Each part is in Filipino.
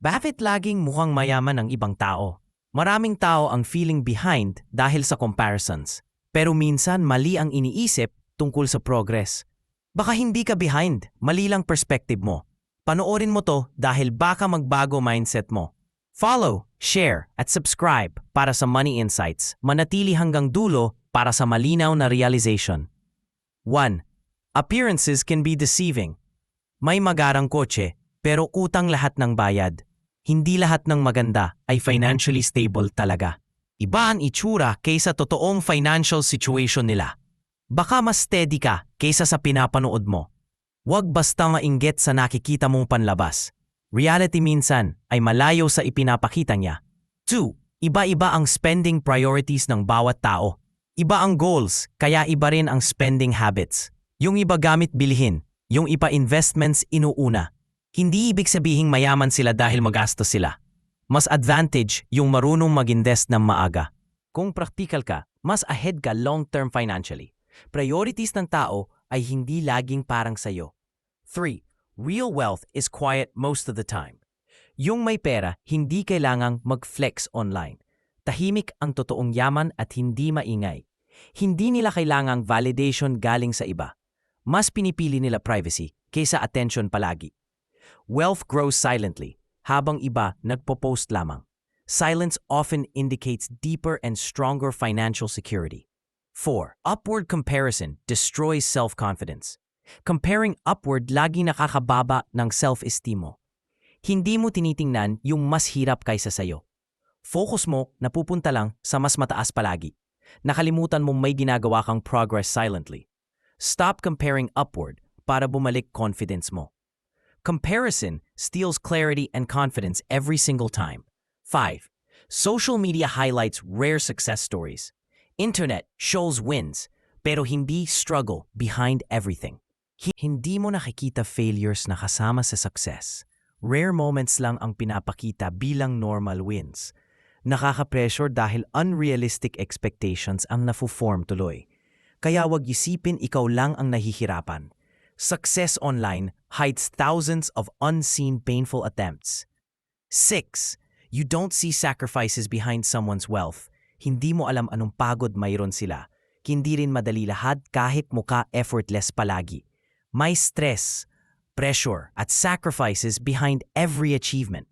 Bakit laging mukhang mayaman ang ibang tao? Maraming tao ang feeling behind dahil sa comparisons. Pero minsan mali ang iniisip tungkol sa progress. Baka hindi ka behind, mali lang perspective mo. Panoorin mo to dahil baka magbago mindset mo. Follow, share, at subscribe para sa Money Insights. Manatili hanggang dulo para sa malinaw na realization. 1. Appearances can be deceiving. May magarang kotse, pero utang lahat ng bayad. Hindi lahat ng maganda ay financially stable talaga. Iba ang itsura kaysa totoong financial situation nila. Baka mas steady ka kaysa sa pinapanood mo. Huwag basta mainggit sa nakikita mong panlabas. Reality minsan ay malayo sa ipinapakita niya. 2. Iba-iba ang spending priorities ng bawat tao. Iba ang goals, kaya iba rin ang spending habits. Yung iba gamit bilhin, yung iba investments inuuna. Hindi ibig sabihing mayaman sila dahil magastos sila. Mas advantage yung marunong mag-invest ng maaga. Kung practical ka, mas ahead ka long-term financially. Priorities ng tao ay hindi laging parang sayo. 3. Real wealth is quiet most of the time. Yung may pera, hindi kailangang mag-flex online. Tahimik ang totoong yaman at hindi maingay. Hindi nila kailangang validation galing sa iba. Mas pinipili nila privacy kaysa attention palagi. Wealth grows silently, habang iba nagpo-post lamang. Silence often indicates deeper and stronger financial security. 4. Upward comparison destroys self-confidence. Comparing upward lagi nakakababa ng self-esteem mo. Hindi mo tinitingnan yung mas hirap kaysa sayo. Focus mo napupunta lang sa mas mataas palagi. Nakalimutan mong may ginagawa kang progress silently. Stop comparing upward para bumalik confidence mo. Comparison steals clarity and confidence every single time. 5. Social media highlights rare success stories. Internet shows wins, pero hindi struggle behind everything. Hindi mo nakikita failures na kasama sa success. Rare moments lang ang pinapakita bilang normal wins. Nakaka-pressure dahil unrealistic expectations ang nafu-form tuloy. Kaya wag isipin ikaw lang ang nahihirapan. Success online hides thousands of unseen painful attempts. 6. You don't see sacrifices behind someone's wealth. Hindi mo alam anong pagod mayroon sila. Hindi rin madali lahat kahit mukha effortless palagi. May stress, pressure, at sacrifices behind every achievement.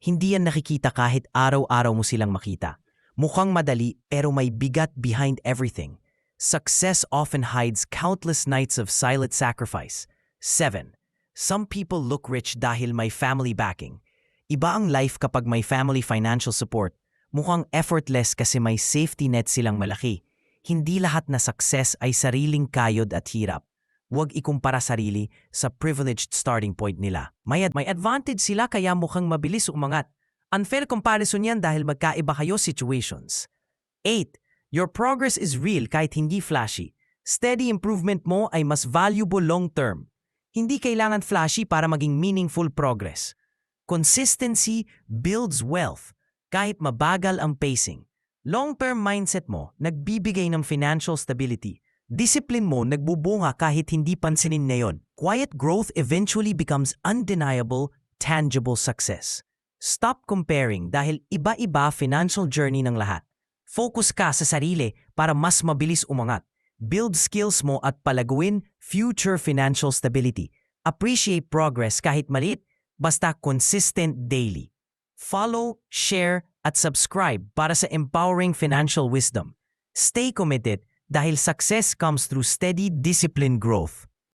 Hindi yan nakikita kahit araw-araw mo silang makita. Mukhang madali pero may bigat behind everything. Success often hides countless nights of silent sacrifice. 7. Some people look rich dahil may family backing. Iba ang life kapag may family financial support. Mukhang effortless kasi may safety net silang malaki. Hindi lahat na success ay sariling kayod at hirap. Huwag ikumpara sarili sa privileged starting point nila. May advantage sila kaya mukhang mabilis umangat. Unfair comparison yan dahil magkaiba kayo situations. 8. Your progress is real kahit hindi flashy. Steady improvement mo ay mas valuable long-term. Hindi kailangan flashy para maging meaningful progress. Consistency builds wealth kahit mabagal ang pacing. Long-term mindset mo nagbibigay ng financial stability. Discipline mo nagbubunga kahit hindi pansinin ngayon. Quiet growth eventually becomes undeniable, tangible success. Stop comparing dahil iba-iba financial journey ng lahat. Focus ka sa sarili para mas mabilis umangat. Build skills mo at palaguin future financial stability. Appreciate progress kahit maliit, basta consistent daily. Follow, share, at subscribe para sa empowering financial wisdom. Stay committed dahil success comes through steady, disciplined growth.